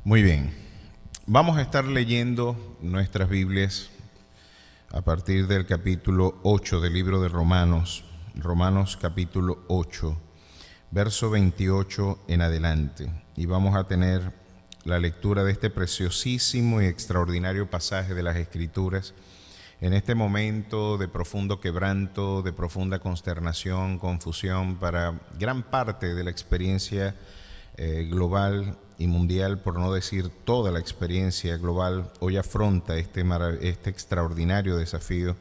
Muy bien, vamos a estar leyendo nuestras Biblias a partir del capítulo 8 del libro de Romanos, Romanos capítulo 8, verso 28 en adelante. Y vamos a tener la lectura de este preciosísimo y extraordinario pasaje de las Escrituras en este momento de profundo quebranto, de profunda consternación, confusión para gran parte de la experiencia global y mundial, por no decir toda la experiencia global, hoy afronta este extraordinario desafío.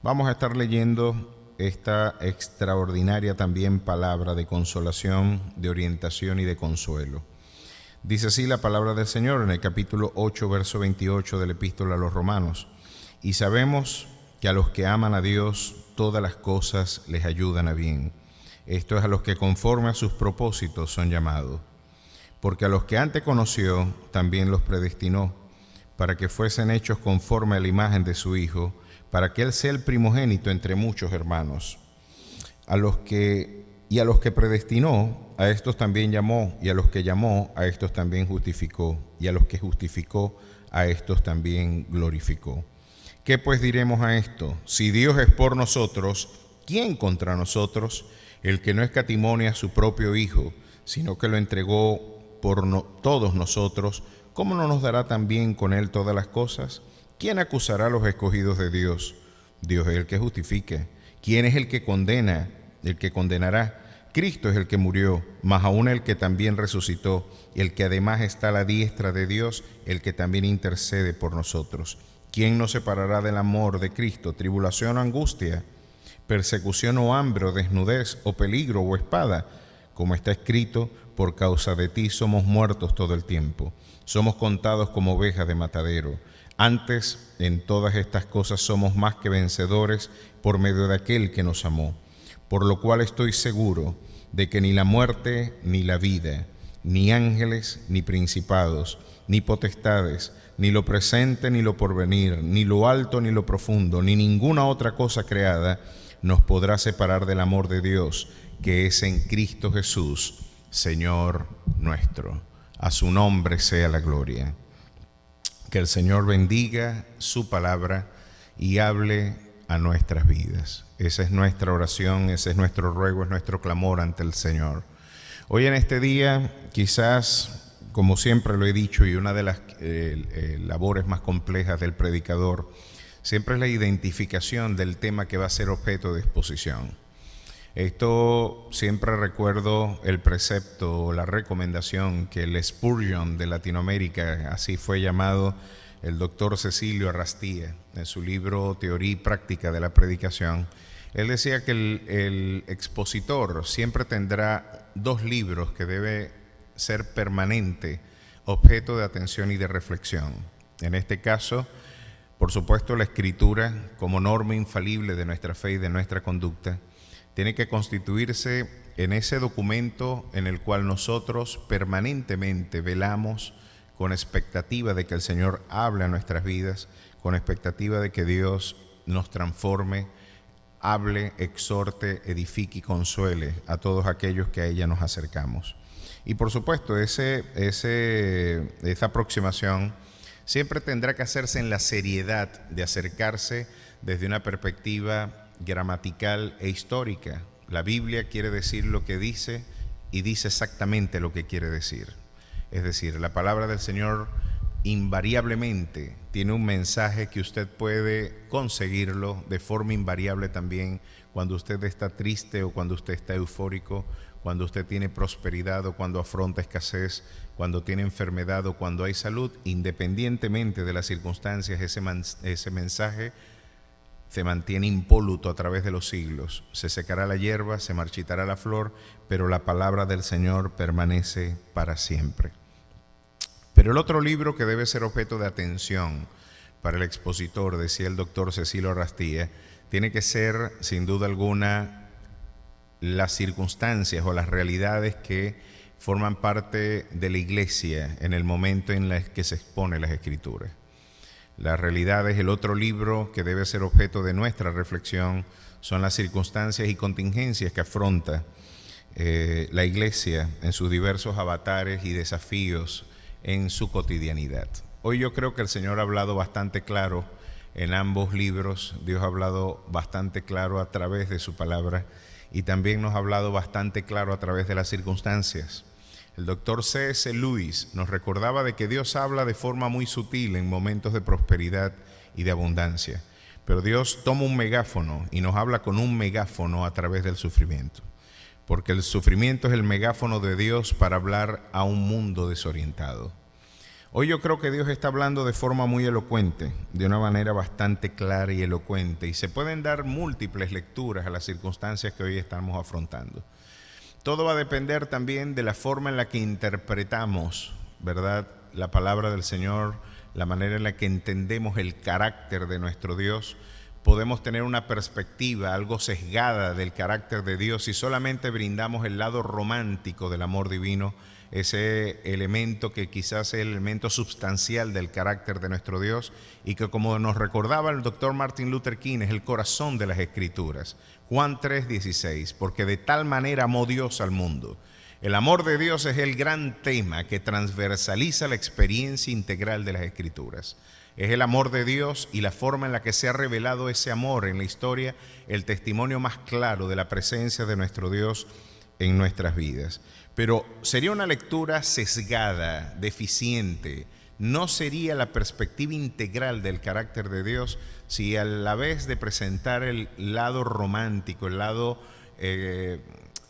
Vamos a estar leyendo esta extraordinaria también palabra de consolación, de orientación y de consuelo. Dice así la palabra del Señor en el capítulo 8, verso 28 de la Epístola a los Romanos. Y sabemos que a los que aman a Dios, todas las cosas les ayudan a bien. Esto es a los que conforme a sus propósitos son llamados. Porque a los que antes conoció, también los predestinó, para que fuesen hechos conforme a la imagen de su Hijo, para que Él sea el primogénito entre muchos hermanos. A los que predestinó, a estos también llamó, y a los que llamó, a estos también justificó, y a los que justificó, a estos también glorificó. ¿Qué pues diremos a esto? Si Dios es por nosotros, ¿quién contra nosotros? El que no escatimó a su propio Hijo, sino que lo entregó por todos nosotros, ¿cómo no nos dará también con Él todas las cosas? ¿Quién acusará a los escogidos de Dios? Dios es el que justifica. ¿Quién es el que condena? El que condenará. Cristo es el que murió, mas aún el que también resucitó, el que además está a la diestra de Dios, el que también intercede por nosotros. ¿Quién nos separará del amor de Cristo? ¿Tribulación o angustia? ¿Persecución o hambre o desnudez o peligro o espada? Como está escrito, por causa de ti somos muertos todo el tiempo. Somos contados como ovejas de matadero. Antes, en todas estas cosas somos más que vencedores por medio de aquel que nos amó. Por lo cual estoy seguro de que ni la muerte ni la vida, ni ángeles ni principados, ni potestades, ni lo presente ni lo porvenir, ni lo alto ni lo profundo, ni ninguna otra cosa creada nos podrá separar del amor de Dios, que es en Cristo Jesús, Señor nuestro. A su nombre sea la gloria. Que el Señor bendiga su palabra y hable a nuestras vidas. Esa es nuestra oración, ese es nuestro ruego, es nuestro clamor ante el Señor. Hoy en este día, quizás, como siempre lo he dicho, y una de las labores más complejas del predicador, siempre es la identificación del tema que va a ser objeto de exposición. Esto siempre recuerdo el precepto, la recomendación que el Spurgeon de Latinoamérica, así fue llamado el doctor Cecilio Arrastía, en su libro Teoría y Práctica de la Predicación. Él decía que el expositor siempre tendrá dos libros que debe ser permanente objeto de atención y de reflexión. En este caso, por supuesto, la Escritura, como norma infalible de nuestra fe y de nuestra conducta, tiene que constituirse en ese documento en el cual nosotros permanentemente velamos con expectativa de que el Señor hable a nuestras vidas, con expectativa de que Dios nos transforme, hable, exhorte, edifique y consuele a todos aquellos que a ella nos acercamos. Y por supuesto, esa aproximación siempre tendrá que hacerse en la seriedad de acercarse desde una perspectiva gramatical e histórica. La Biblia quiere decir lo que dice y dice exactamente lo que quiere decir. Es decir, la palabra del Señor invariablemente tiene un mensaje que usted puede conseguirlo de forma invariable también cuando usted está triste o cuando usted está eufórico, cuando usted tiene prosperidad o cuando afronta escasez, cuando tiene enfermedad o cuando hay salud. Independientemente de las circunstancias, ese mensaje se mantiene impoluto a través de los siglos. Se secará la hierba, se marchitará la flor, pero la palabra del Señor permanece para siempre. Pero el otro libro que debe ser objeto de atención para el expositor, decía el doctor Cecilio Arrastía, tiene que ser, sin duda alguna, las circunstancias o las realidades que forman parte de la iglesia en el momento en el que se expone las Escrituras. Las realidades, el otro libro que debe ser objeto de nuestra reflexión, son las circunstancias y contingencias que afronta la iglesia en sus diversos avatares y desafíos en su cotidianidad. Hoy yo creo que el Señor ha hablado bastante claro en ambos libros. Dios ha hablado bastante claro a través de su palabra y también nos ha hablado bastante claro a través de las circunstancias. El doctor C.S. Lewis nos recordaba de que Dios habla de forma muy sutil en momentos de prosperidad y de abundancia, pero Dios toma un megáfono y nos habla con un megáfono a través del sufrimiento, porque el sufrimiento es el megáfono de Dios para hablar a un mundo desorientado. Hoy yo creo que Dios está hablando de forma muy elocuente, de una manera bastante clara y elocuente, y se pueden dar múltiples lecturas a las circunstancias que hoy estamos afrontando. Todo va a depender también de la forma en la que interpretamos, ¿verdad?, la palabra del Señor, la manera en la que entendemos el carácter de nuestro Dios. Podemos tener una perspectiva algo sesgada del carácter de Dios si solamente brindamos el lado romántico del amor divino, ese elemento que quizás es el elemento sustancial del carácter de nuestro Dios y que, como nos recordaba el doctor Martin Luther King, es el corazón de las Escrituras. Juan 3:16, porque de tal manera amó Dios al mundo. El amor de Dios es el gran tema que transversaliza la experiencia integral de las Escrituras. Es el amor de Dios y la forma en la que se ha revelado ese amor en la historia, el testimonio más claro de la presencia de nuestro Dios en nuestras vidas. Pero sería una lectura sesgada, deficiente. No sería la perspectiva integral del carácter de Dios si a la vez de presentar el lado romántico, el lado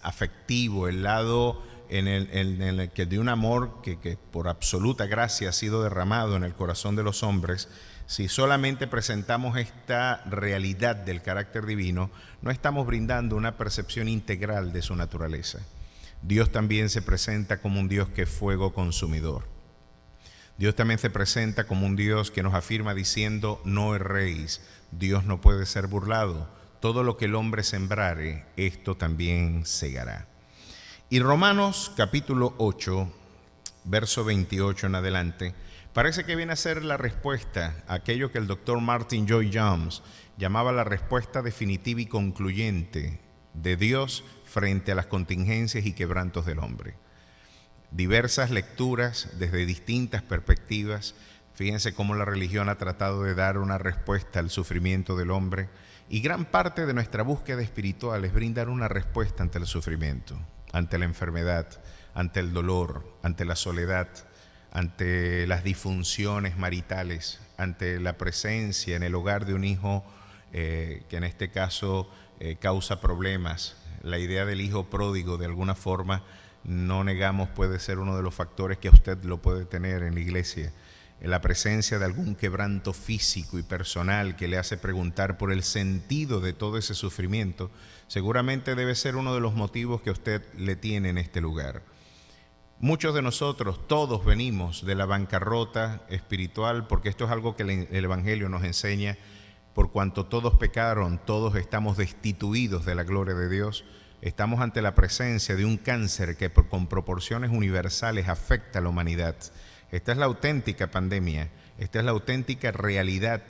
afectivo, el lado en el que de un amor que por absoluta gracia ha sido derramado en el corazón de los hombres, si solamente presentamos esta realidad del carácter divino, no estamos brindando una percepción integral de su naturaleza. Dios también se presenta como un Dios que es fuego consumidor. Dios también se presenta como un Dios que nos afirma diciendo: no erréis, Dios no puede ser burlado, todo lo que el hombre sembrare, esto también segará. Y Romanos capítulo 8, verso 28 en adelante, parece que viene a ser la respuesta a aquello que el doctor Martin Lloyd-Jones llamaba la respuesta definitiva y concluyente de Dios frente a las contingencias y quebrantos del hombre. Diversas lecturas desde distintas perspectivas. Fíjense cómo la religión ha tratado de dar una respuesta al sufrimiento del hombre, y gran parte de nuestra búsqueda espiritual es brindar una respuesta ante el sufrimiento, ante la enfermedad, ante el dolor, ante la soledad, ante las disfunciones maritales, ante la presencia en el hogar de un hijo que en este caso causa problemas. La idea del hijo pródigo, de alguna forma, no negamos, puede ser uno de los factores que usted lo puede tener en la iglesia. La presencia de algún quebranto físico y personal que le hace preguntar por el sentido de todo ese sufrimiento, seguramente debe ser uno de los motivos que usted le tiene en este lugar. Muchos de nosotros, todos venimos de la bancarrota espiritual, porque esto es algo que el Evangelio nos enseña. Por cuanto todos pecaron, todos estamos destituidos de la gloria de Dios. Estamos ante la presencia de un cáncer que con proporciones universales afecta a la humanidad. Esta es la auténtica pandemia, esta es la auténtica realidad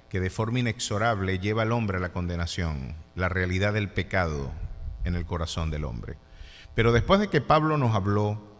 que de forma inexorable lleva al hombre a la condenación, la realidad del pecado en el corazón del hombre. Pero después de que Pablo nos habló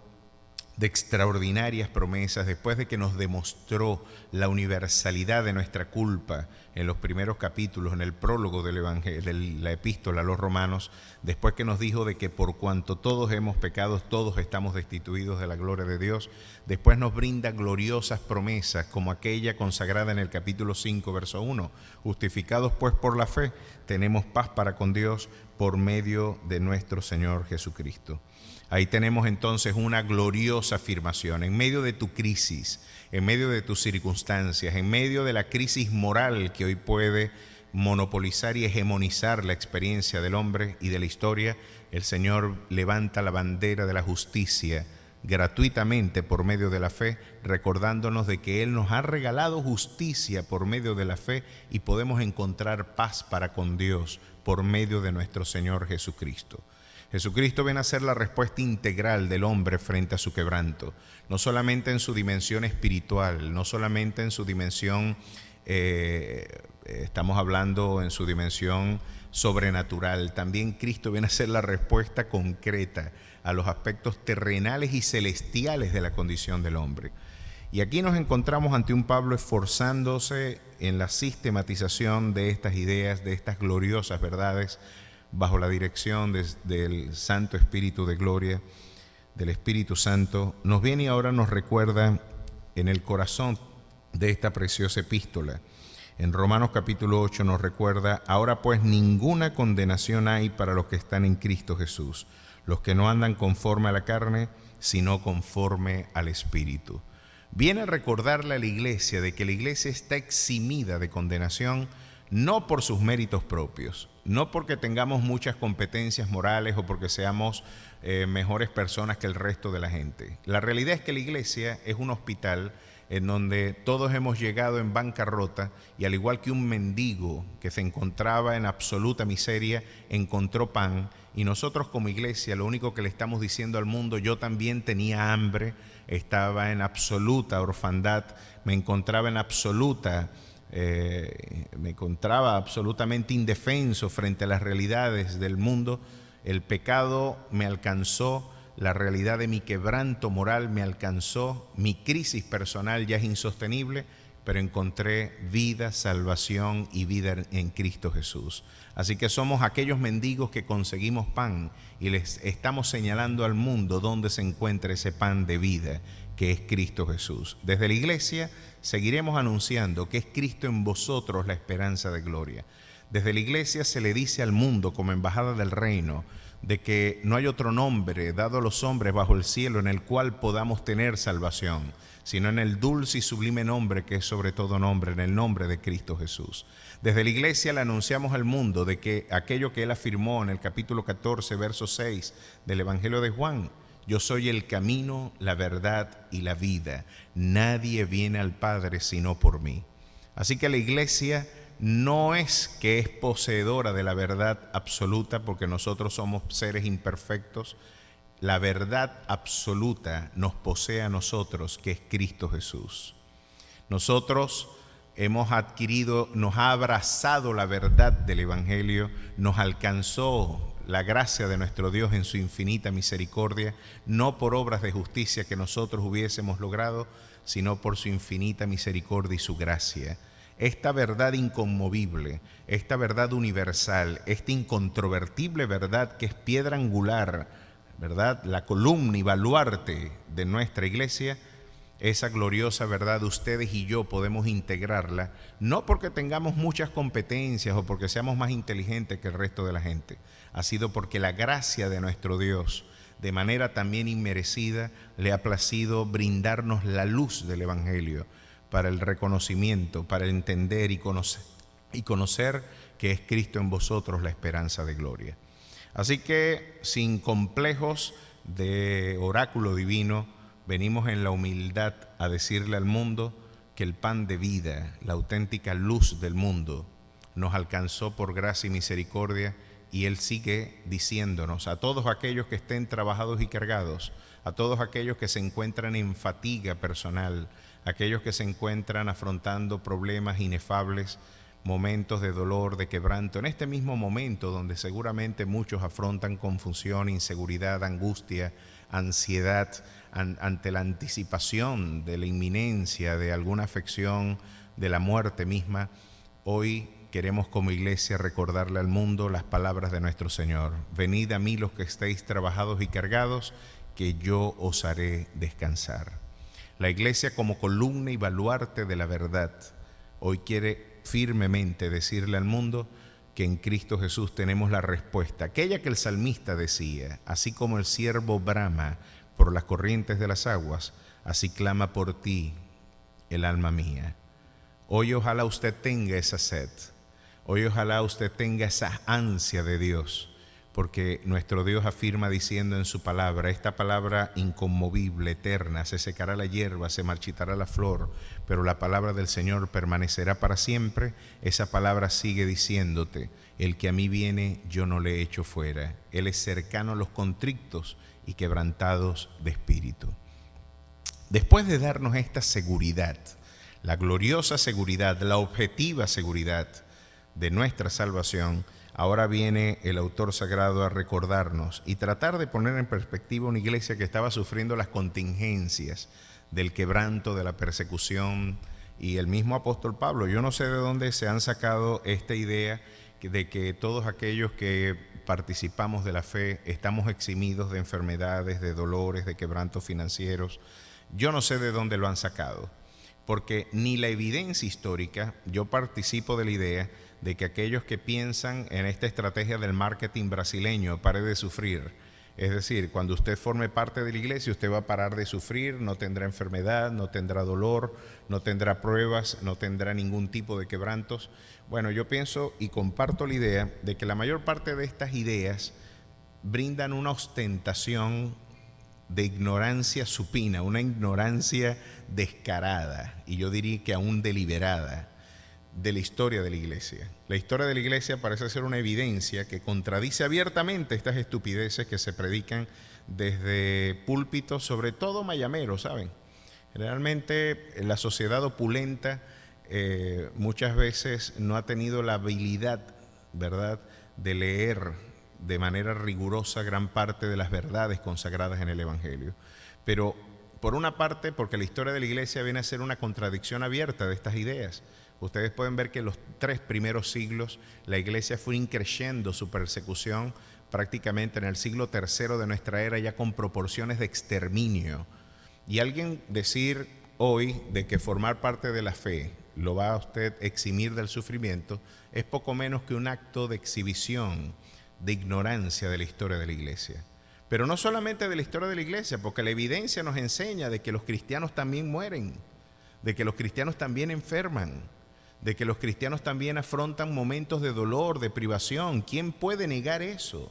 de extraordinarias promesas, después de que nos demostró la universalidad de nuestra culpa en los primeros capítulos, en el prólogo del Evangelio, de la epístola a los Romanos, después que nos dijo de que por cuanto todos hemos pecado, todos estamos destituidos de la gloria de Dios, después nos brinda gloriosas promesas como aquella consagrada en el capítulo 5, verso 1. Justificados pues por la fe, tenemos paz para con Dios por medio de nuestro Señor Jesucristo. Ahí tenemos entonces una gloriosa afirmación. En medio de tu crisis, en medio de tus circunstancias, en medio de la crisis moral que hoy puede monopolizar y hegemonizar la experiencia del hombre y de la historia, el Señor levanta la bandera de la justicia gratuitamente por medio de la fe, recordándonos de que Él nos ha regalado justicia por medio de la fe y podemos encontrar paz para con Dios por medio de nuestro Señor Jesucristo. Jesucristo viene a ser la respuesta integral del hombre frente a su quebranto, no solamente en su dimensión espiritual, no solamente en su dimensión, estamos hablando en su dimensión sobrenatural, también Cristo viene a ser la respuesta concreta a los aspectos terrenales y celestiales de la condición del hombre. Y aquí nos encontramos ante un Pablo esforzándose en la sistematización de estas ideas, de estas gloriosas verdades, bajo la dirección del Santo Espíritu de Gloria, del Espíritu Santo. Nos viene y ahora nos recuerda en el corazón de esta preciosa epístola. En Romanos capítulo 8 nos recuerda: ahora pues ninguna condenación hay para los que están en Cristo Jesús, los que no andan conforme a la carne, sino conforme al Espíritu. Viene a recordarle a la iglesia de que la iglesia está eximida de condenación, no por sus méritos propios, no porque tengamos muchas competencias morales o porque seamos mejores personas que el resto de la gente. La realidad es que la iglesia es un hospital en donde todos hemos llegado en bancarrota, y al igual que un mendigo que se encontraba en absoluta miseria, encontró pan, y nosotros como iglesia lo único que le estamos diciendo al mundo: yo también tenía hambre, estaba en absoluta orfandad, me encontraba absolutamente indefenso frente a las realidades del mundo. El pecado me alcanzó, la realidad de mi quebranto moral me alcanzó, mi crisis personal ya es insostenible, pero encontré vida, salvación y vida en Cristo Jesús. Así que somos aquellos mendigos que conseguimos pan y les estamos señalando al mundo dónde se encuentra ese pan de vida, que es Cristo Jesús. Desde la iglesia seguiremos anunciando que es Cristo en vosotros la esperanza de gloria. Desde la iglesia se le dice al mundo, como embajada del reino, de que no hay otro nombre dado a los hombres bajo el cielo en el cual podamos tener salvación, sino en el dulce y sublime nombre que es sobre todo nombre, en el nombre de Cristo Jesús. Desde la iglesia le anunciamos al mundo de que aquello que él afirmó en el capítulo 14, verso 6 del Evangelio de Juan: yo soy el camino, la verdad y la vida. Nadie viene al Padre sino por mí. Así que la iglesia no es que es poseedora de la verdad absoluta, porque nosotros somos seres imperfectos. La verdad absoluta nos posee a nosotros, que es Cristo Jesús. Nosotros hemos adquirido, nos ha abrazado la verdad del Evangelio, nos alcanzó la gracia de nuestro Dios en su infinita misericordia, no por obras de justicia que nosotros hubiésemos logrado, sino por su infinita misericordia y su gracia. Esta verdad inconmovible, esta verdad universal, esta incontrovertible verdad que es piedra angular, ¿verdad?, la columna y baluarte de nuestra iglesia, esa gloriosa verdad ustedes y yo podemos integrarla, no porque tengamos muchas competencias o porque seamos más inteligentes que el resto de la gente. Ha sido porque la gracia de nuestro Dios, de manera también inmerecida, le ha placido brindarnos la luz del Evangelio para el reconocimiento, para entender y conocer que es Cristo en vosotros la esperanza de gloria. Así que, sin complejos de oráculo divino, venimos en la humildad a decirle al mundo que el pan de vida, la auténtica luz del mundo, nos alcanzó por gracia y misericordia, y Él sigue diciéndonos: a todos aquellos que estén trabajados y cargados, a todos aquellos que se encuentran en fatiga personal, aquellos que se encuentran afrontando problemas inefables, momentos de dolor, de quebranto, en este mismo momento donde seguramente muchos afrontan confusión, inseguridad, angustia, ansiedad, ante la anticipación de la inminencia de alguna afección, de la muerte misma. Hoy queremos como iglesia recordarle al mundo las palabras de nuestro Señor: venid a mí los que estéis trabajados y cargados, que yo os haré descansar. La iglesia, como columna y baluarte de la verdad, hoy quiere firmemente decirle al mundo que en Cristo Jesús tenemos la respuesta, aquella que el salmista decía: así como el ciervo brama por las corrientes de las aguas, así clama por ti el alma mía. Hoy ojalá usted tenga esa sed, hoy ojalá usted tenga esa ansia de Dios, porque nuestro Dios afirma diciendo en su palabra, esta palabra inconmovible, eterna: se secará la hierba, se marchitará la flor, pero la palabra del Señor permanecerá para siempre. Esa palabra sigue diciéndote: el que a mí viene, yo no le echo fuera. Él es cercano a los contritos y quebrantados de espíritu. Después de darnos esta seguridad, la gloriosa seguridad, la objetiva seguridad de nuestra salvación, ahora viene el autor sagrado a recordarnos y tratar de poner en perspectiva una iglesia que estaba sufriendo las contingencias del quebranto, de la persecución. Y el mismo apóstol Pablo, yo no sé de dónde se han sacado esta idea de que todos aquellos que participamos de la fe estamos eximidos de enfermedades, de dolores, de quebrantos financieros. Yo no sé de dónde lo han sacado, porque ni la evidencia histórica, yo participo de la idea de que aquellos que piensan en esta estrategia del marketing brasileño, pare de sufrir. Es decir, cuando usted forme parte de la iglesia, usted va a parar de sufrir, no tendrá enfermedad, no tendrá dolor, no tendrá pruebas, no tendrá ningún tipo de quebrantos. Bueno, yo pienso y comparto la idea de que la mayor parte de estas ideas brindan una ostentación de ignorancia supina, una ignorancia descarada, y yo diría que aún deliberada, de la historia de la iglesia. La historia de la iglesia parece ser una evidencia que contradice abiertamente estas estupideces que se predican desde púlpitos, sobre todo mayameros, ¿saben? Generalmente la sociedad opulenta muchas veces no ha tenido la habilidad, ¿verdad?, de leer de manera rigurosa gran parte de las verdades consagradas en el Evangelio. Pero por una parte, porque la historia de la iglesia viene a ser una contradicción abierta de estas ideas. Ustedes pueden ver que en los 3 primeros siglos la iglesia fue increciendo su persecución prácticamente en el siglo III de nuestra era, ya con proporciones de exterminio. Y alguien decir hoy de que formar parte de la fe lo va a usted eximir del sufrimiento es poco menos que un acto de exhibición, de ignorancia de la historia de la iglesia. Pero no solamente de la historia de la iglesia, porque la evidencia nos enseña de que los cristianos también mueren, de que los cristianos también enferman, de que los cristianos también afrontan momentos de dolor, de privación. ¿Quién puede negar eso?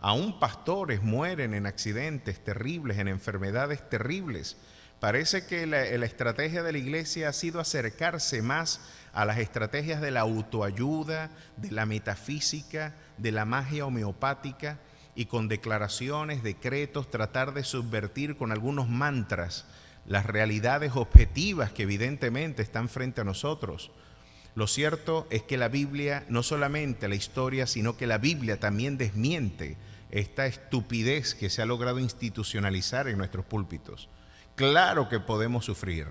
Aún pastores mueren en accidentes terribles, en enfermedades terribles. Parece que la estrategia de la iglesia ha sido acercarse más a las estrategias de la autoayuda, de la metafísica, de la magia homeopática, y con declaraciones, decretos, tratar de subvertir con algunos mantras las realidades objetivas que evidentemente están frente a nosotros. Lo cierto es que la Biblia, no solamente la historia, sino que la Biblia también desmiente esta estupidez que se ha logrado institucionalizar en nuestros púlpitos. Claro que podemos sufrir,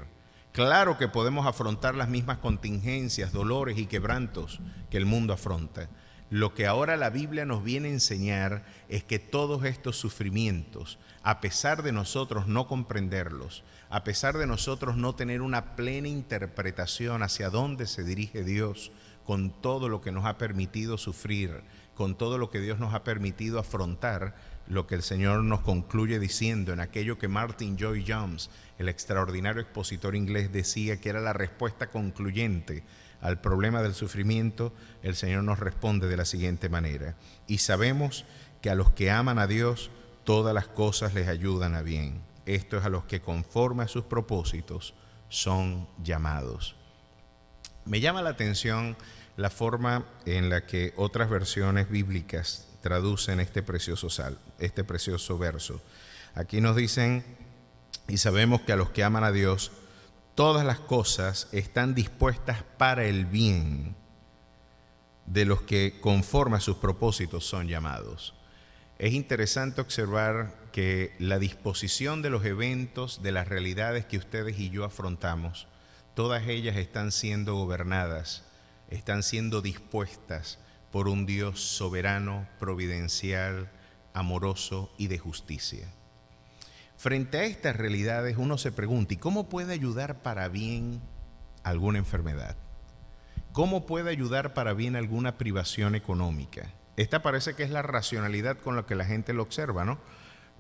claro que podemos afrontar las mismas contingencias, dolores y quebrantos que el mundo afronta. Lo que ahora la Biblia nos viene a enseñar es que todos estos sufrimientos, a pesar de nosotros no comprenderlos, a pesar de nosotros no tener una plena interpretación hacia dónde se dirige Dios con todo lo que nos ha permitido sufrir, con todo lo que Dios nos ha permitido afrontar, lo que el Señor nos concluye diciendo en aquello que Martin Lloyd-Jones, el extraordinario expositor inglés, decía que era la respuesta concluyente al problema del sufrimiento. El Señor nos responde de la siguiente manera: y sabemos que a los que aman a Dios, todas las cosas les ayudan a bien. Esto es a los que conforme a sus propósitos son llamados. Me llama la atención la forma en la que otras versiones bíblicas traducen este precioso verso. Aquí nos dicen: y sabemos que a los que aman a Dios, todas las cosas están dispuestas para el bien de los que conforme a sus propósitos son llamados. Es interesante observar que la disposición de los eventos, de las realidades que ustedes y yo afrontamos, todas ellas están siendo gobernadas, están siendo dispuestas por un Dios soberano, providencial, amoroso y de justicia. Frente a estas realidades uno se pregunta: ¿y cómo puede ayudar para bien alguna enfermedad? ¿Cómo puede ayudar para bien alguna privación económica? Esta parece que es la racionalidad con la que la gente lo observa, ¿no?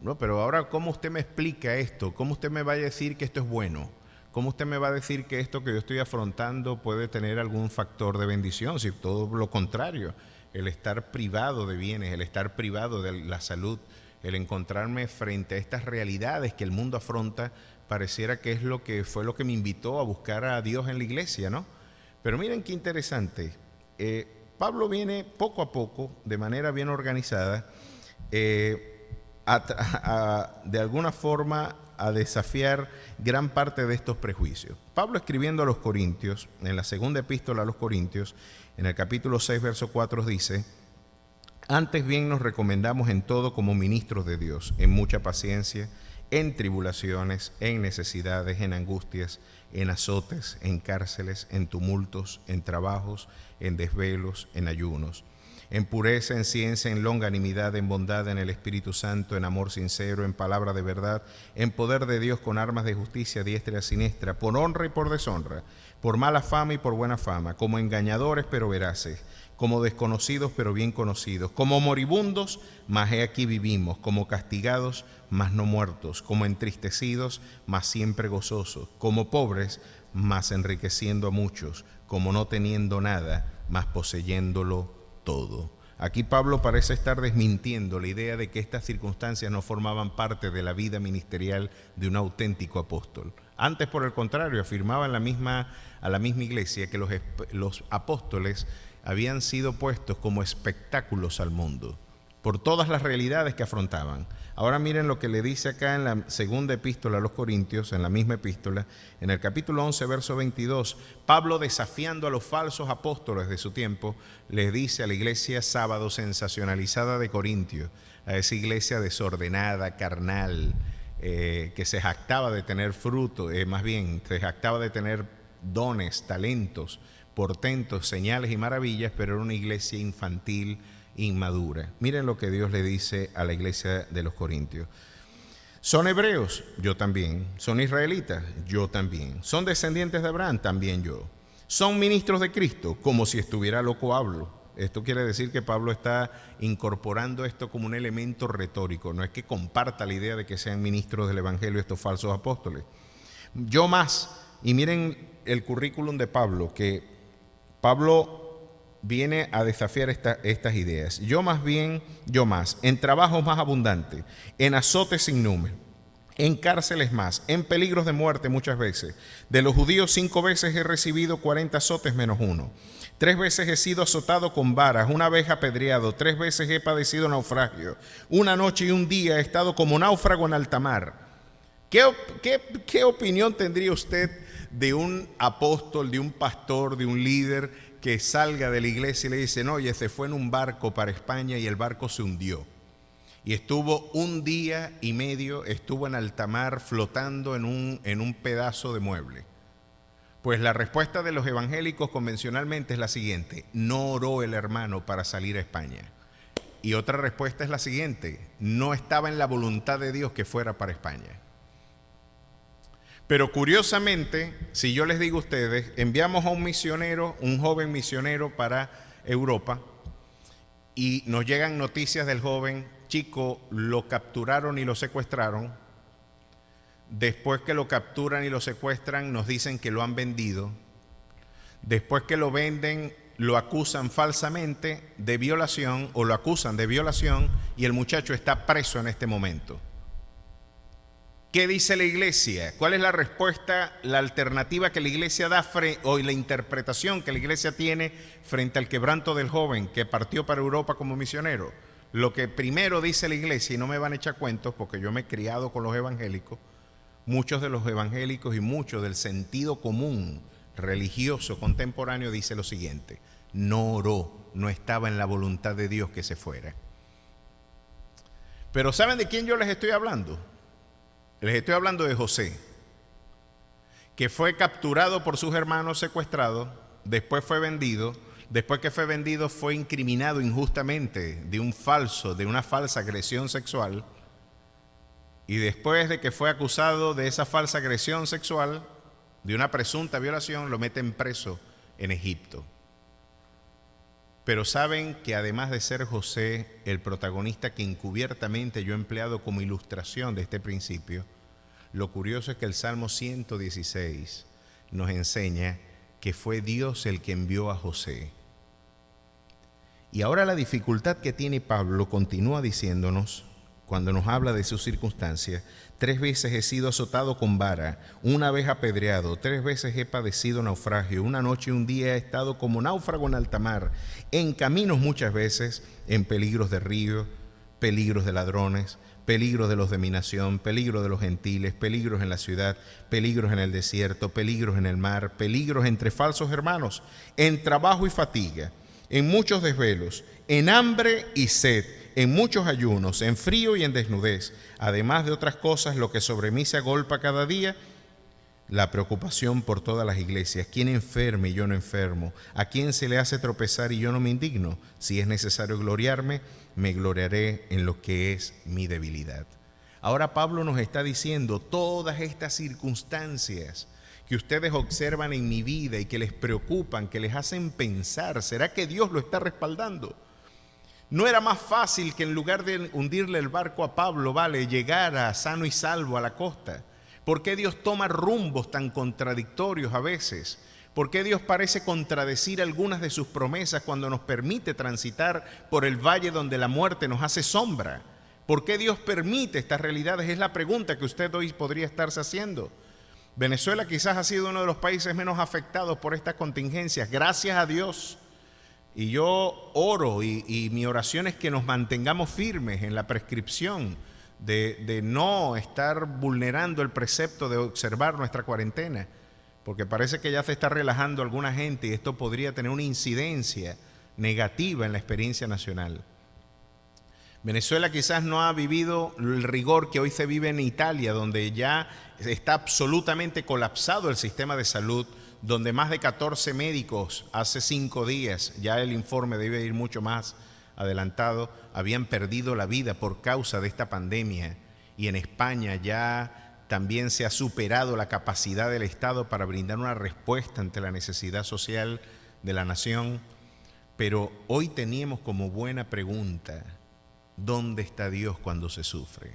No, pero ahora, ¿cómo usted me explica esto? ¿Cómo usted me va a decir que esto es bueno? ¿Cómo usted me va a decir que esto que yo estoy afrontando puede tener algún factor de bendición? Si todo lo contrario, el estar privado de bienes, el estar privado de la salud, el encontrarme frente a estas realidades que el mundo afronta, pareciera que es lo que fue lo que me invitó a buscar a Dios en la iglesia, ¿no? Pero miren qué interesante. Pablo viene poco a poco, de manera bien organizada, de alguna forma a desafiar gran parte de estos prejuicios. Pablo, escribiendo a los Corintios, en la segunda epístola a los Corintios, en el capítulo 6, verso 4, dice: antes bien nos recomendamos en todo como ministros de Dios, en mucha paciencia, en tribulaciones, en necesidades, en angustias, en azotes, en cárceles, en tumultos, en trabajos, en desvelos, en ayunos, en pureza, en ciencia, en longanimidad, en bondad, en el Espíritu Santo, en amor sincero, en palabra de verdad, en poder de Dios con armas de justicia diestra y siniestra, por honra y por deshonra, por mala fama y por buena fama, como engañadores pero veraces, como desconocidos pero bien conocidos, como moribundos, mas he aquí vivimos, como castigados, mas no muertos, como entristecidos, mas siempre gozosos, como pobres, mas enriqueciendo a muchos, como no teniendo nada, mas poseyéndolo todo. Aquí Pablo parece estar desmintiendo la idea de que estas circunstancias no formaban parte de la vida ministerial de un auténtico apóstol. Antes, por el contrario, afirmaba a la misma iglesia que los apóstoles habían sido puestos como espectáculos al mundo por todas las realidades que afrontaban. Ahora miren lo que le dice acá en la segunda epístola a los Corintios, en la misma epístola, en el capítulo 11, verso 22, Pablo, desafiando a los falsos apóstoles de su tiempo, les dice a la iglesia sábado sensacionalizada de Corintios, a esa iglesia desordenada, carnal, que se jactaba de tener fruto, más bien, se jactaba de tener dones, talentos, portentos, señales y maravillas, pero era una iglesia infantil, inmadura. Miren lo que Dios le dice a la iglesia de los Corintios. ¿Son hebreos? Yo también. ¿Son israelitas? Yo también. ¿Son descendientes de Abraham? También yo. ¿Son ministros de Cristo? Como si estuviera loco hablo. Esto quiere decir que Pablo está incorporando esto como un elemento retórico. No es que comparta la idea de que sean ministros del evangelio estos falsos apóstoles. Yo más. Y miren el currículum de Pablo, que Pablo viene a desafiar estas ideas. Yo más, en trabajos más abundantes, en azotes sin número, en cárceles más, en peligros de muerte muchas veces. De los judíos 5 veces he recibido 40 azotes menos 1. 3 veces he sido azotado con varas, 1 vez apedreado, 3 veces he padecido naufragio. 1 noche y 1 día he estado como náufrago en alta mar. ¿Qué opinión tendría usted de un apóstol, de un pastor, de un líder que salga de la iglesia y le dicen, oye, se fue en un barco para España y el barco se hundió? Y estuvo 1 día y medio, estuvo en alta mar flotando en un pedazo de mueble. Pues la respuesta de los evangélicos convencionalmente es la siguiente: no oró el hermano para salir a España. Y otra respuesta es la siguiente: no estaba en la voluntad de Dios que fuera para España. Pero curiosamente, si yo les digo a ustedes, enviamos a un misionero, un joven misionero para Europa, y nos llegan noticias del joven chico, lo capturaron y lo secuestraron. Después que lo capturan y lo secuestran, nos dicen que lo han vendido. Después que lo venden, lo acusan falsamente de violación, o lo acusan de violación, y el muchacho está preso en este momento. ¿Qué dice la iglesia? ¿Cuál es la respuesta, la alternativa que la iglesia da o la interpretación que la iglesia tiene frente al quebranto del joven que partió para Europa como misionero? Lo que primero dice la iglesia, y no me van a echar cuentos porque yo me he criado con los evangélicos, muchos de los evangélicos y mucho del sentido común religioso contemporáneo dice lo siguiente: no oró, no estaba en la voluntad de Dios que se fuera. Pero ¿saben de quién yo les estoy hablando? Les estoy hablando de José, que fue capturado por sus hermanos, secuestrado, después fue vendido, después que fue vendido fue incriminado injustamente de una falsa agresión sexual, y después de que fue acusado de esa falsa agresión sexual, de una presunta violación, lo meten preso en Egipto. Pero saben que además de ser José el protagonista que encubiertamente yo he empleado como ilustración de este principio, lo curioso es que el Salmo 116 nos enseña que fue Dios el que envió a José. Y ahora la dificultad que tiene Pablo continúa diciéndonos, cuando nos habla de sus circunstancias: 3 veces he sido azotado con vara, 1 vez apedreado, 3 veces he padecido naufragio, 1 noche y 1 día he estado como náufrago en alta mar, en caminos muchas veces, en peligros de río, peligros de ladrones, peligros de los de mi nación, peligros de los gentiles, peligros en la ciudad, peligros en el desierto, peligros en el mar, peligros entre falsos hermanos, en trabajo y fatiga, en muchos desvelos, en hambre y sed, en muchos ayunos, en frío y en desnudez, además de otras cosas, lo que sobre mí se agolpa cada día, la preocupación por todas las iglesias. ¿Quién enferme y yo no enfermo? ¿A quién se le hace tropezar y yo no me indigno? Si es necesario gloriarme, me gloriaré en lo que es mi debilidad. Ahora Pablo nos está diciendo todas estas circunstancias que ustedes observan en mi vida y que les preocupan, que les hacen pensar, ¿será que Dios lo está respaldando? ¿No era más fácil que en lugar de hundirle el barco a Pablo, llegara sano y salvo a la costa? ¿Por qué Dios toma rumbos tan contradictorios a veces? ¿Por qué Dios parece contradecir algunas de sus promesas cuando nos permite transitar por el valle donde la muerte nos hace sombra? ¿Por qué Dios permite estas realidades? Es la pregunta que usted hoy podría estarse haciendo. Venezuela quizás ha sido uno de los países menos afectados por estas contingencias, gracias a Dios. Y yo oro y mi oración es que nos mantengamos firmes en la prescripción de no estar vulnerando el precepto de observar nuestra cuarentena, porque parece que ya se está relajando alguna gente y esto podría tener una incidencia negativa en la experiencia nacional. Venezuela quizás no ha vivido el rigor que hoy se vive en Italia, donde ya está absolutamente colapsado el sistema de salud, donde más de 14 médicos hace 5 días, ya el informe debe ir mucho más adelantado, habían perdido la vida por causa de esta pandemia. Y en España ya también se ha superado la capacidad del Estado para brindar una respuesta ante la necesidad social de la nación. Pero hoy teníamos como buena pregunta, ¿dónde está Dios cuando se sufre?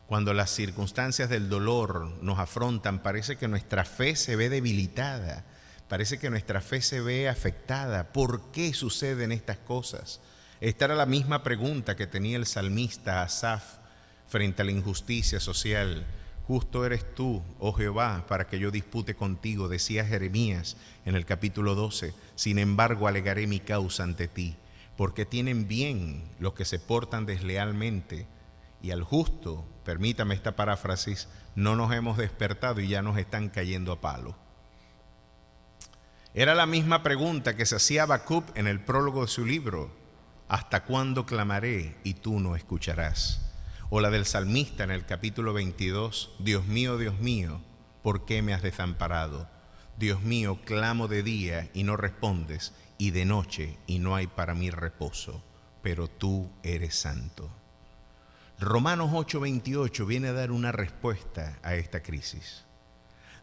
Cuando las circunstancias del dolor nos afrontan, parece que nuestra fe se ve debilitada, parece que nuestra fe se ve afectada. ¿Por qué suceden estas cosas? Esta era la misma pregunta que tenía el salmista Asaf frente a la injusticia social. Justo eres tú, oh Jehová, para que yo dispute contigo, decía Jeremías en el capítulo 12. Sin embargo, alegaré mi causa ante ti, porque tienen bien los que se portan deslealmente, y al justo, permítame esta paráfrasis, no nos hemos despertado y ya nos están cayendo a palo. Era la misma pregunta que se hacía Habacuc en el prólogo de su libro: ¿hasta cuándo clamaré y tú no escucharás? O la del salmista en el capítulo 22, Dios mío, ¿por qué me has desamparado? Dios mío, clamo de día y no respondes, y de noche y no hay para mí reposo, pero tú eres santo. Romanos 8:28 viene a dar una respuesta a esta crisis.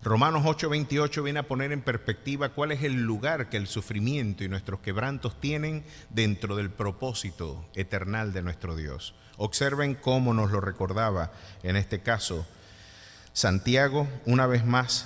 Romanos 8:28 viene a poner en perspectiva cuál es el lugar que el sufrimiento y nuestros quebrantos tienen dentro del propósito eternal de nuestro Dios. Observen cómo nos lo recordaba en este caso Santiago. Una vez más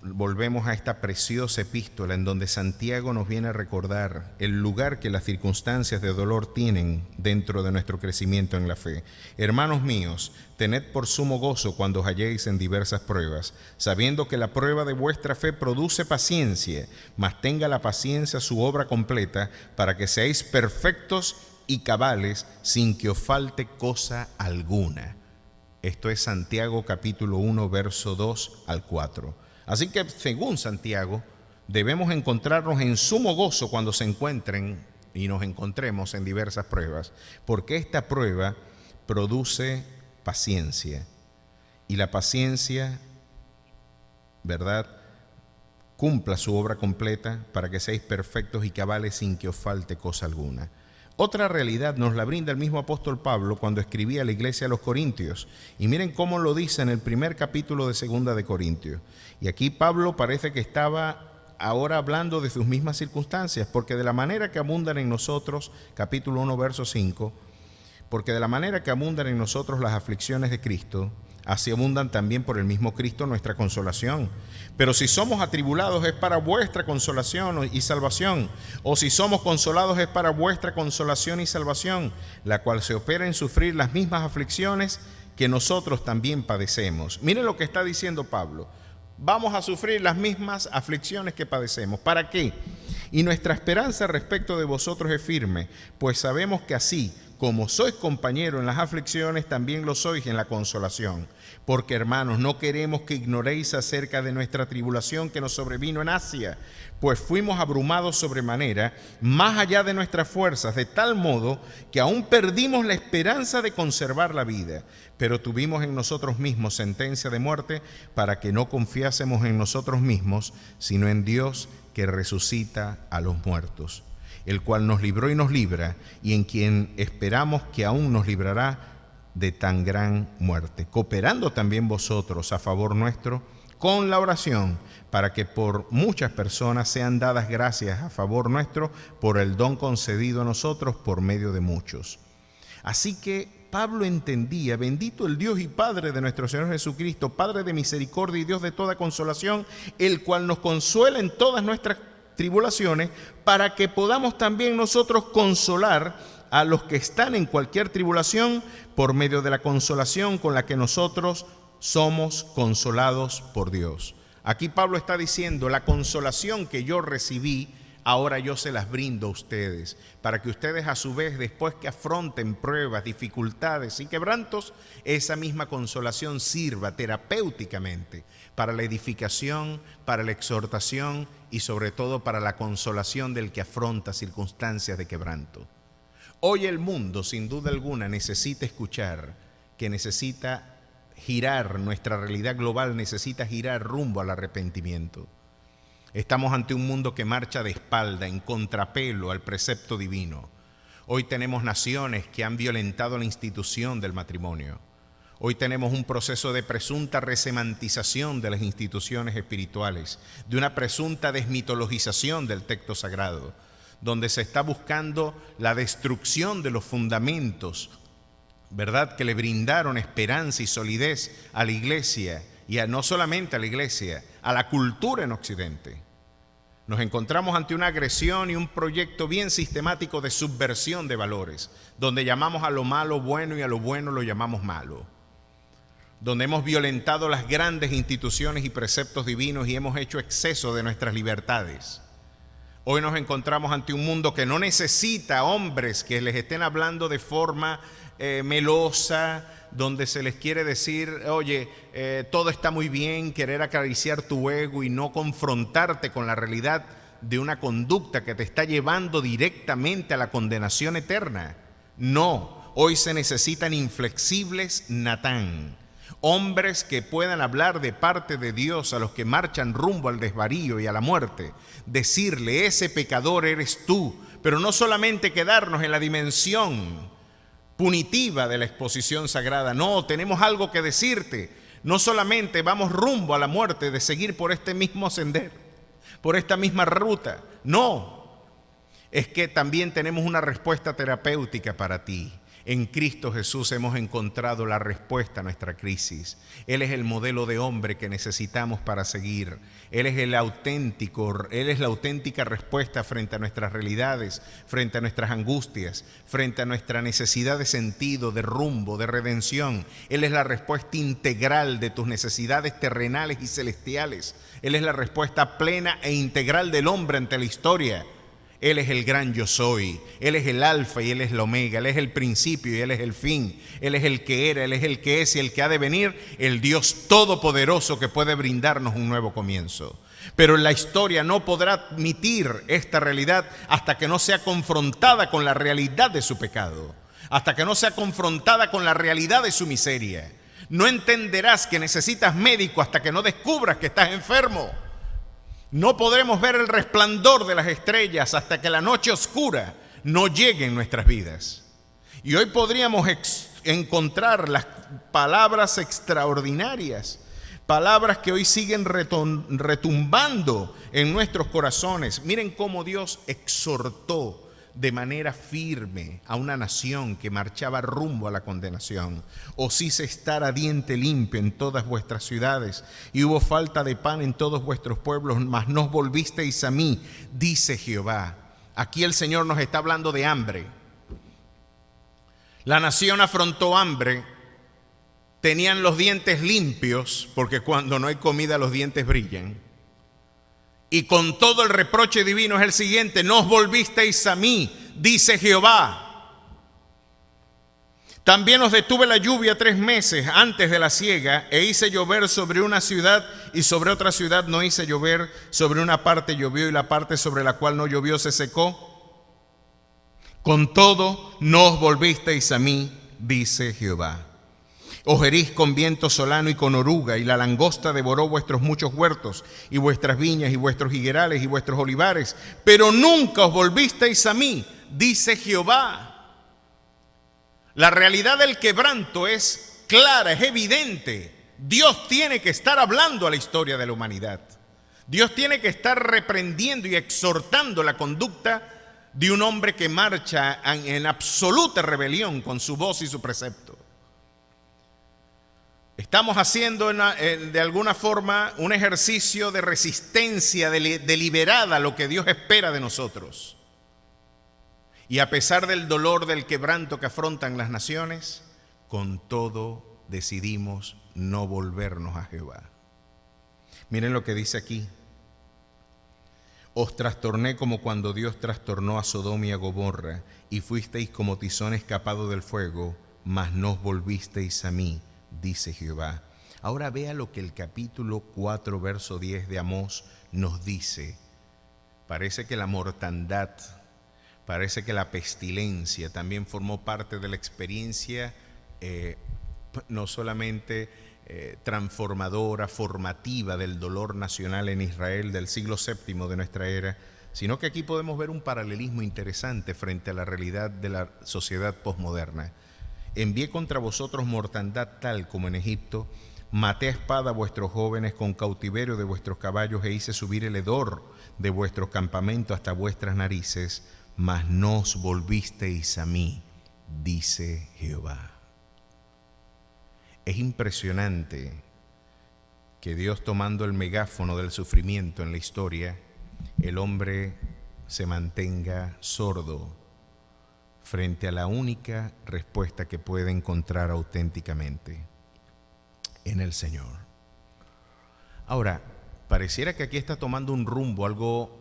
volvemos a esta preciosa epístola en donde Santiago nos viene a recordar el lugar que las circunstancias de dolor tienen dentro de nuestro crecimiento en la fe. Hermanos míos, tened por sumo gozo cuando os halléis en diversas pruebas, sabiendo que la prueba de vuestra fe produce paciencia, mas tenga la paciencia su obra completa, para que seáis perfectos y cabales, sin que os falte cosa alguna. Esto es Santiago capítulo 1, verso 2 al 4. Así que, según Santiago, debemos encontrarnos en sumo gozo cuando se encuentren y nos encontremos en diversas pruebas, porque esta prueba produce paciencia. Y la paciencia, ¿verdad?, cumpla su obra completa para que seáis perfectos y cabales sin que os falte cosa alguna. Otra realidad nos la brinda el mismo apóstol Pablo cuando escribía a la iglesia de los Corintios. Y miren cómo lo dice en el primer capítulo de 2 de Corintios. Y aquí Pablo parece que estaba ahora hablando de sus mismas circunstancias, porque de la manera que abundan en nosotros, capítulo 1, verso 5, porque de la manera que abundan en nosotros las aflicciones de Cristo, así abundan también por el mismo Cristo nuestra consolación. Pero si somos atribulados es para vuestra consolación y salvación, o si somos consolados es para vuestra consolación y salvación, la cual se opera en sufrir las mismas aflicciones que nosotros también padecemos. Miren lo que está diciendo Pablo: vamos a sufrir las mismas aflicciones que padecemos. ¿Para qué? Y nuestra esperanza respecto de vosotros es firme, pues sabemos que así como sois compañeros en las aflicciones, también lo sois en la consolación. Porque, hermanos, no queremos que ignoréis acerca de nuestra tribulación que nos sobrevino en Asia, pues fuimos abrumados sobremanera, más allá de nuestras fuerzas, de tal modo que aún perdimos la esperanza de conservar la vida. Pero tuvimos en nosotros mismos sentencia de muerte, para que no confiásemos en nosotros mismos, sino en Dios, que resucita a los muertos, el cual nos libró y nos libra, y en quien esperamos que aún nos librará de tan gran muerte, cooperando también vosotros a favor nuestro con la oración, para que por muchas personas sean dadas gracias a favor nuestro por el don concedido a nosotros por medio de muchos. Así que Pablo entendía: bendito el Dios y Padre de nuestro Señor Jesucristo, Padre de misericordia y Dios de toda consolación, el cual nos consuela en todas nuestras tribulaciones, para que podamos también nosotros consolar a los que están en cualquier tribulación por medio de la consolación con la que nosotros somos consolados por Dios. Aquí Pablo está diciendo: la consolación que yo recibí, ahora yo se las brindo a ustedes, para que ustedes a su vez, después que afronten pruebas, dificultades y quebrantos, esa misma consolación sirva terapéuticamente para la edificación, para la exhortación y sobre todo para la consolación del que afronta circunstancias de quebranto. Hoy el mundo, sin duda alguna, necesita escuchar que necesita girar, nuestra realidad global necesita girar rumbo al arrepentimiento. Estamos ante un mundo que marcha de espalda, en contrapelo al precepto divino. Hoy tenemos naciones que han violentado la institución del matrimonio. Hoy tenemos un proceso de presunta resemantización de las instituciones espirituales, de una presunta desmitologización del texto sagrado, donde se está buscando la destrucción de los fundamentos, ¿verdad?, que le brindaron esperanza y solidez a la iglesia, y no solamente a la iglesia, a la cultura en Occidente. Nos encontramos ante una agresión y un proyecto bien sistemático de subversión de valores, donde llamamos a lo malo bueno y a lo bueno lo llamamos malo, donde hemos violentado las grandes instituciones y preceptos divinos y hemos hecho exceso de nuestras libertades. Hoy nos encontramos ante un mundo que no necesita hombres que les estén hablando de forma melosa, donde se les quiere decir: oye, todo está muy bien, querer acariciar tu ego y no confrontarte con la realidad de una conducta que te está llevando directamente a la condenación eterna. No, hoy se necesitan inflexibles Natán, hombres que puedan hablar de parte de Dios a los que marchan rumbo al desvarío y a la muerte, decirle: ese pecador eres tú, pero no solamente quedarnos en la dimensión punitiva de la exposición sagrada. No, tenemos algo que decirte. No solamente vamos rumbo a la muerte de seguir por este mismo sendero, por esta misma ruta. No, es que también tenemos una respuesta terapéutica para ti. En Cristo Jesús hemos encontrado la respuesta a nuestra crisis. Él es el modelo de hombre que necesitamos para seguir. Él es la auténtica respuesta frente a nuestras realidades, frente a nuestras angustias, frente a nuestra necesidad de sentido, de rumbo, de redención. Él es la respuesta integral de tus necesidades terrenales y celestiales. Él es la respuesta plena e integral del hombre ante la historia. Él es el gran yo soy, Él es el alfa y Él es el omega, Él es el principio y Él es el fin, Él es el que era, Él es el que es y el que ha de venir, el Dios todopoderoso que puede brindarnos un nuevo comienzo. Pero la historia no podrá admitir esta realidad hasta que no sea confrontada con la realidad de su pecado, hasta que no sea confrontada con la realidad de su miseria. No entenderás que necesitas médico hasta que no descubras que estás enfermo. No podremos ver el resplandor de las estrellas hasta que la noche oscura no llegue en nuestras vidas. Y hoy podríamos encontrar las palabras extraordinarias, palabras que hoy siguen retumbando en nuestros corazones. Miren cómo Dios exhortó de manera firme a una nación que marchaba rumbo a la condenación. Os hice estar a diente limpio en todas vuestras ciudades, y hubo falta de pan en todos vuestros pueblos, mas no os volvisteis a mí, dice Jehová. Aquí el Señor nos está hablando de hambre. La nación afrontó hambre, tenían los dientes limpios, porque cuando no hay comida los dientes brillan. Y con todo el reproche divino es el siguiente: no os volvisteis a mí, dice Jehová. También os detuve la lluvia 3 meses antes de la siega, e hice llover sobre una ciudad y sobre otra ciudad no hice llover. Sobre una parte llovió y la parte sobre la cual no llovió se secó. Con todo no os volvisteis a mí, dice Jehová. Os herís con viento solano y con oruga, y la langosta devoró vuestros muchos huertos, y vuestras viñas, y vuestros higuerales, y vuestros olivares, pero nunca os volvisteis a mí, dice Jehová. La realidad del quebranto es clara, es evidente. Dios tiene que estar hablando a la historia de la humanidad. Dios tiene que estar reprendiendo y exhortando la conducta de un hombre que marcha en absoluta rebelión con su voz y su precepto. Estamos haciendo de alguna forma un ejercicio de resistencia deliberada a lo que Dios espera de nosotros. Y a pesar del dolor, del quebranto que afrontan las naciones, con todo decidimos no volvernos a Jehová. Miren lo que dice aquí: os trastorné como cuando Dios trastornó a Sodoma y a Gomorra, y fuisteis como tizón escapado del fuego, mas no os volvisteis a mí, dice Jehová. Ahora vea lo que el capítulo 4, verso 10 de Amós nos dice. Parece que la mortandad, parece que la pestilencia también formó parte de la experiencia, no solamente transformadora, formativa del dolor nacional en Israel del siglo VII de nuestra era, sino que aquí podemos ver un paralelismo interesante frente a la realidad de la sociedad posmoderna. Envié contra vosotros mortandad tal como en Egipto, maté a espada a vuestros jóvenes con cautiverio de vuestros caballos, e hice subir el hedor de vuestros campamentos hasta vuestras narices, mas no os volvisteis a mí, dice Jehová. Es impresionante que Dios, tomando el megáfono del sufrimiento en la historia, el hombre se mantenga sordo frente a la única respuesta que puede encontrar auténticamente en el Señor. Ahora, pareciera que aquí está tomando un rumbo algo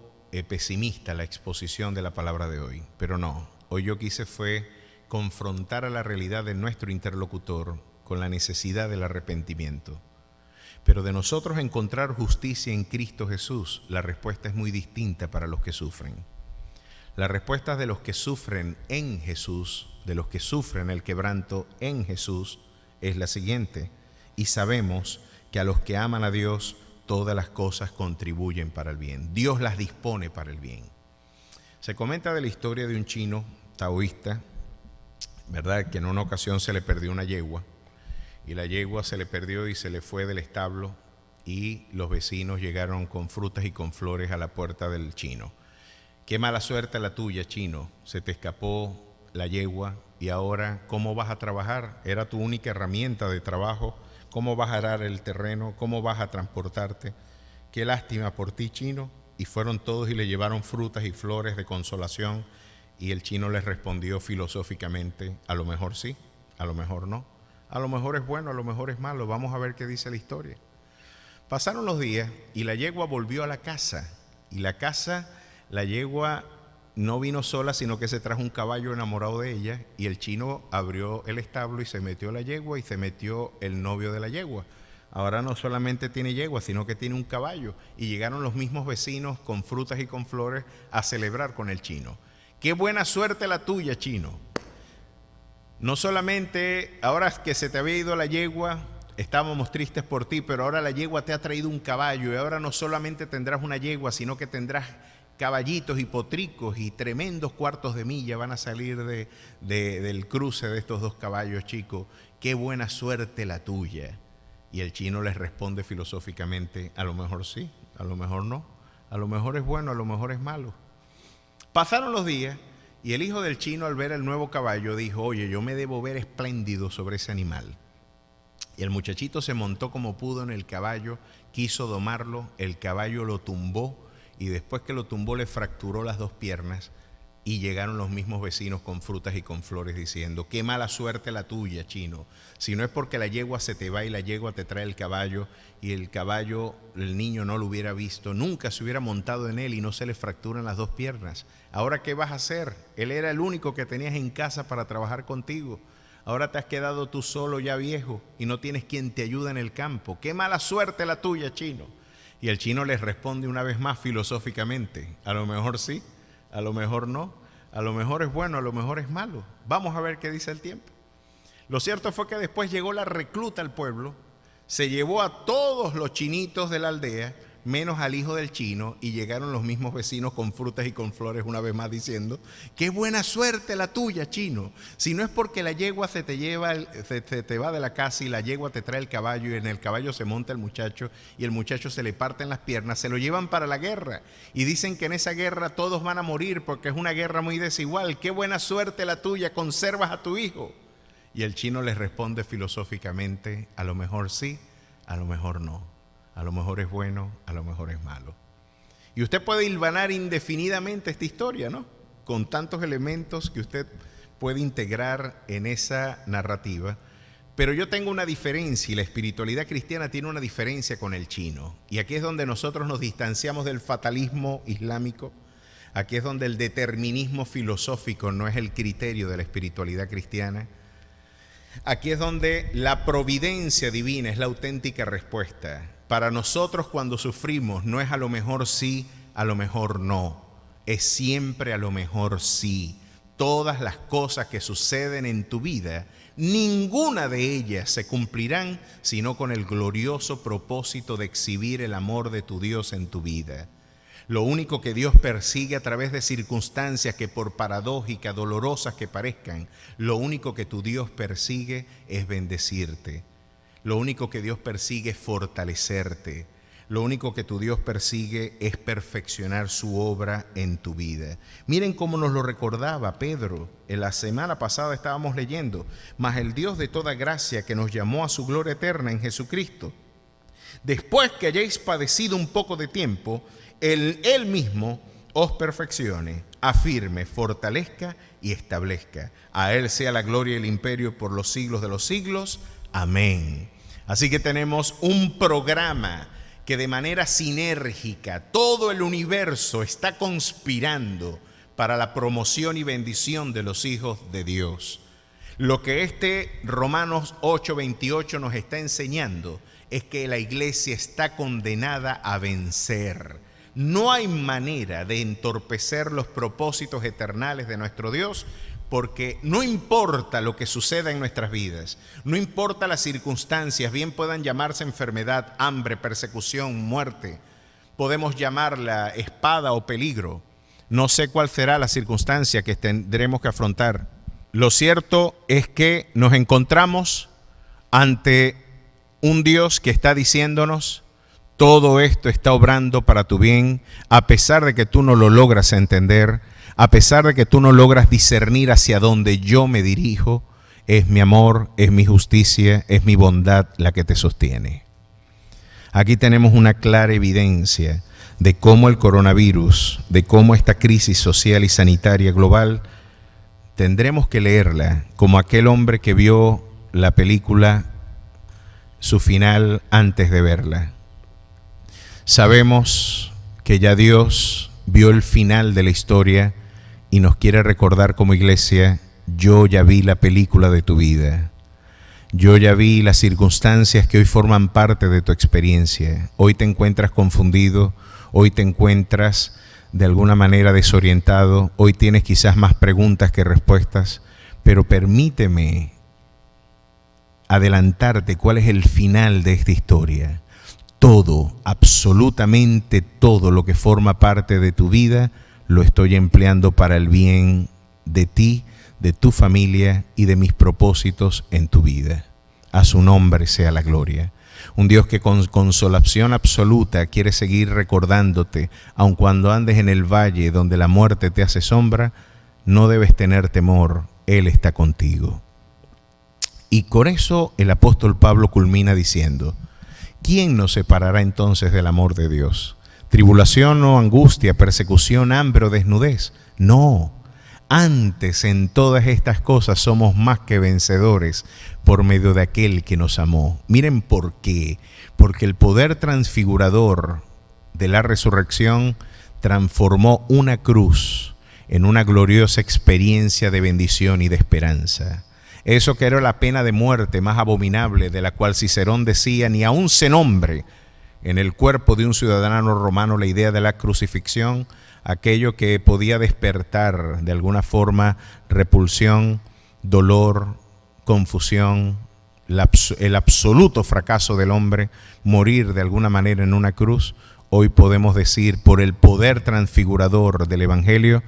pesimista la exposición de la palabra de hoy, pero no. Hoy yo quise fue confrontar a la realidad de nuestro interlocutor con la necesidad del arrepentimiento. Pero de nosotros encontrar justicia en Cristo Jesús, la respuesta es muy distinta para los que sufren. La respuesta de los que sufren en Jesús, de los que sufren el quebranto en Jesús, es la siguiente: y sabemos que a los que aman a Dios, todas las cosas contribuyen para el bien. Dios las dispone para el bien. Se comenta de la historia de un chino taoísta, ¿verdad?, que en una ocasión se le perdió una yegua, y la yegua se le perdió y se le fue del establo, y los vecinos llegaron con frutas y con flores a la puerta del chino. Qué mala suerte la tuya, chino, se te escapó la yegua y ahora ¿cómo vas a trabajar? Era tu única herramienta de trabajo. ¿Cómo vas a arar el terreno? ¿Cómo vas a transportarte? Qué lástima por ti, chino. Y fueron todos y le llevaron frutas y flores de consolación, y el chino les respondió filosóficamente: a lo mejor sí, a lo mejor no, a lo mejor es bueno, a lo mejor es malo, vamos a ver qué dice la historia. Pasaron los días y la yegua volvió a la casa, y la yegua no vino sola, sino que se trajo un caballo enamorado de ella, y el chino abrió el establo y se metió la yegua y se metió el novio de la yegua. Ahora no solamente tiene yegua, sino que tiene un caballo, y llegaron los mismos vecinos con frutas y con flores a celebrar con el chino. Qué buena suerte la tuya, chino. No solamente ahora que se te había ido la yegua, estábamos tristes por ti, pero ahora la yegua te ha traído un caballo, y ahora no solamente tendrás una yegua, sino que tendrás caballitos y potricos, y tremendos cuartos de milla van a salir del cruce de estos dos caballos, chicos. Qué buena suerte la tuya. Y el chino les responde filosóficamente: a lo mejor sí, a lo mejor no, a lo mejor es bueno, a lo mejor es malo. Pasaron los días y el hijo del chino, al ver el nuevo caballo, dijo: oye, yo me debo ver espléndido sobre ese animal. Y el muchachito se montó como pudo en el caballo, quiso domarlo, el caballo lo tumbó, y después que lo tumbó le fracturó las dos piernas, Y llegaron los mismos vecinos con frutas y con flores diciendo: qué mala suerte la tuya, chino. Si no es porque la yegua se te va y la yegua te trae el caballo, y el caballo el niño no lo hubiera visto, nunca se hubiera montado en él y no se le fracturan las dos piernas. Ahora, ¿qué vas a hacer? Él era el único que tenías en casa para trabajar contigo. Ahora te has quedado tú solo, ya viejo, y no tienes quien te ayude en el campo. Qué mala suerte la tuya, chino. Y el chino les responde una vez más filosóficamente: a lo mejor sí, a lo mejor no, a lo mejor es bueno, a lo mejor es malo. Vamos a ver qué dice el tiempo. Lo cierto fue que después llegó la recluta al pueblo, se llevó a todos los chinitos de la aldea, menos al hijo del chino, y llegaron los mismos vecinos con frutas y con flores una vez más diciendo: qué buena suerte la tuya, chino. Si no es porque la yegua se te va de la casa y la yegua te trae el caballo y en el caballo se monta el muchacho y el muchacho se le parten las piernas, se lo llevan para la guerra y dicen que en esa guerra todos van a morir porque es una guerra muy desigual. Qué buena suerte la tuya, conservas a tu hijo. Y el chino les responde filosóficamente: a lo mejor sí, a lo mejor no. A lo mejor es bueno, a lo mejor es malo. Y usted puede hilvanar indefinidamente esta historia, ¿no? Con tantos elementos que usted puede integrar en esa narrativa. Pero yo tengo una diferencia, y la espiritualidad cristiana tiene una diferencia con el chino. Y aquí es donde nosotros nos distanciamos del fatalismo islámico. Aquí es donde el determinismo filosófico no es el criterio de la espiritualidad cristiana. Aquí es donde la providencia divina es la auténtica respuesta. Para nosotros, cuando sufrimos, no es a lo mejor sí, a lo mejor no. Es siempre a lo mejor sí. Todas las cosas que suceden en tu vida, ninguna de ellas se cumplirán sino con el glorioso propósito de exhibir el amor de tu Dios en tu vida. Lo único que Dios persigue a través de circunstancias que, por paradójicas, dolorosas que parezcan, lo único que tu Dios persigue es bendecirte. Lo único que Dios persigue es fortalecerte. Lo único que tu Dios persigue es perfeccionar su obra en tu vida. Miren cómo nos lo recordaba Pedro. En la semana pasada estábamos leyendo: mas el Dios de toda gracia, que nos llamó a su gloria eterna en Jesucristo, después que hayáis padecido un poco de tiempo, Él mismo os perfeccione, afirme, fortalezca y establezca. A Él sea la gloria y el imperio por los siglos de los siglos. Amén. Así que tenemos un programa que de manera sinérgica todo el universo está conspirando para la promoción y bendición de los hijos de Dios. Lo que este Romanos 8:28 nos está enseñando es que la iglesia está condenada a vencer. No hay manera de entorpecer los propósitos eternales de nuestro Dios, porque no importa lo que suceda en nuestras vidas, no importa las circunstancias, bien puedan llamarse enfermedad, hambre, persecución, muerte, podemos llamarla espada o peligro. No sé cuál será la circunstancia que tendremos que afrontar. Lo cierto es que nos encontramos ante un Dios que está diciéndonos: todo esto está obrando para tu bien, a pesar de que tú no lo logras entender, a pesar de que tú no logras discernir hacia dónde yo me dirijo. Es mi amor, es mi justicia, es mi bondad la que te sostiene. Aquí tenemos una clara evidencia de cómo el coronavirus, de cómo esta crisis social y sanitaria global, tendremos que leerla como aquel hombre que vio la película, su final antes de verla. Sabemos que ya Dios vio el final de la historia y nos quiere recordar como iglesia: yo ya vi la película de tu vida. Yo ya vi las circunstancias que hoy forman parte de tu experiencia. Hoy te encuentras confundido, hoy te encuentras de alguna manera desorientado, hoy tienes quizás más preguntas que respuestas, pero permíteme adelantarte cuál es el final de esta historia. Todo, absolutamente todo lo que forma parte de tu vida, lo estoy empleando para el bien de ti, de tu familia y de mis propósitos en tu vida. A su nombre sea la gloria. Un Dios que con consolación absoluta quiere seguir recordándote, aun cuando andes en el valle donde la muerte te hace sombra, no debes tener temor, Él está contigo. Y con eso el apóstol Pablo culmina diciendo: ¿quién nos separará entonces del amor de Dios? ¿Tribulación o angustia, persecución, hambre o desnudez? No, antes en todas estas cosas somos más que vencedores por medio de aquel que nos amó. Miren por qué. Porque el poder transfigurador de la resurrección transformó una cruz en una gloriosa experiencia de bendición y de esperanza. Eso que era la pena de muerte más abominable, de la cual Cicerón decía, ni aun se nombre en el cuerpo de un ciudadano romano la idea de la crucifixión, aquello que podía despertar de alguna forma repulsión, dolor, confusión, el absoluto fracaso del hombre, morir de alguna manera en una cruz. Hoy podemos decir, por el poder transfigurador del Evangelio,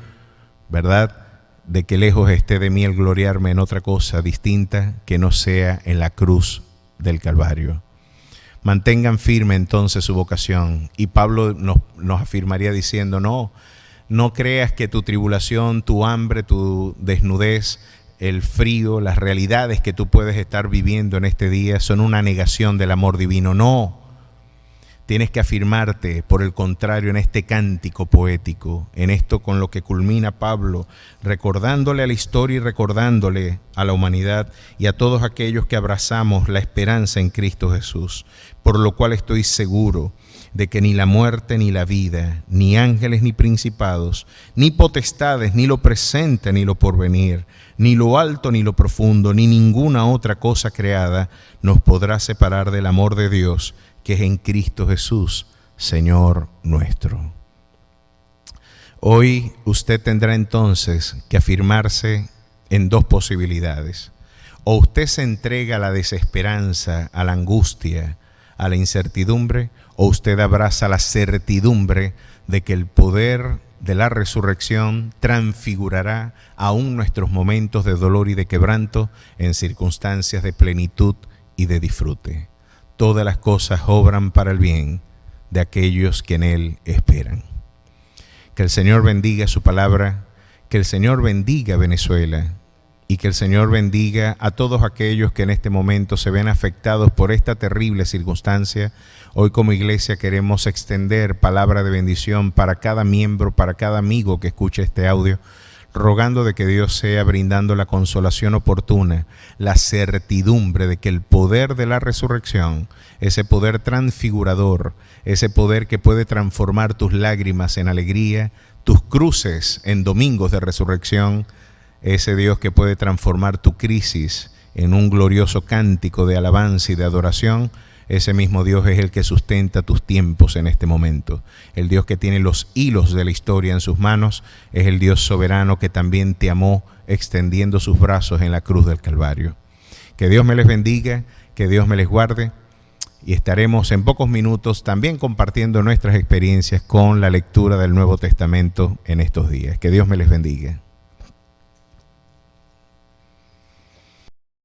¿verdad?, de que lejos esté de mí el gloriarme en otra cosa distinta que no sea en la cruz del Calvario. Mantengan firme entonces su vocación. Y Pablo nos afirmaría diciendo, no creas que tu tribulación, tu hambre, tu desnudez, el frío, las realidades que tú puedes estar viviendo en este día son una negación del amor divino. No. Tienes que afirmarte, por el contrario, en este cántico poético, en esto con lo que culmina Pablo, recordándole a la historia y recordándole a la humanidad y a todos aquellos que abrazamos la esperanza en Cristo Jesús, por lo cual estoy seguro de que ni la muerte ni la vida, ni ángeles ni principados, ni potestades, ni lo presente ni lo porvenir, ni lo alto ni lo profundo, ni ninguna otra cosa creada nos podrá separar del amor de Dios, que es en Cristo Jesús, Señor nuestro. Hoy usted tendrá entonces que afirmarse en dos posibilidades. O usted se entrega a la desesperanza, a la angustia, a la incertidumbre, o usted abraza la certidumbre de que el poder de la resurrección transfigurará aún nuestros momentos de dolor y de quebranto en circunstancias de plenitud y de disfrute. Todas las cosas obran para el bien de aquellos que en Él esperan. Que el Señor bendiga su palabra, que el Señor bendiga Venezuela y que el Señor bendiga a todos aquellos que en este momento se ven afectados por esta terrible circunstancia. Hoy como iglesia queremos extender palabra de bendición para cada miembro, para cada amigo que escuche este audio, rogando de que Dios sea brindando la consolación oportuna, la certidumbre de que el poder de la resurrección, ese poder transfigurador, ese poder que puede transformar tus lágrimas en alegría, tus cruces en domingos de resurrección, ese Dios que puede transformar tu crisis en un glorioso cántico de alabanza y de adoración, ese mismo Dios es el que sustenta tus tiempos en este momento. El Dios que tiene los hilos de la historia en sus manos es el Dios soberano que también te amó extendiendo sus brazos en la cruz del Calvario. Que Dios me les bendiga, que Dios me les guarde y estaremos en pocos minutos también compartiendo nuestras experiencias con la lectura del Nuevo Testamento en estos días. Que Dios me les bendiga.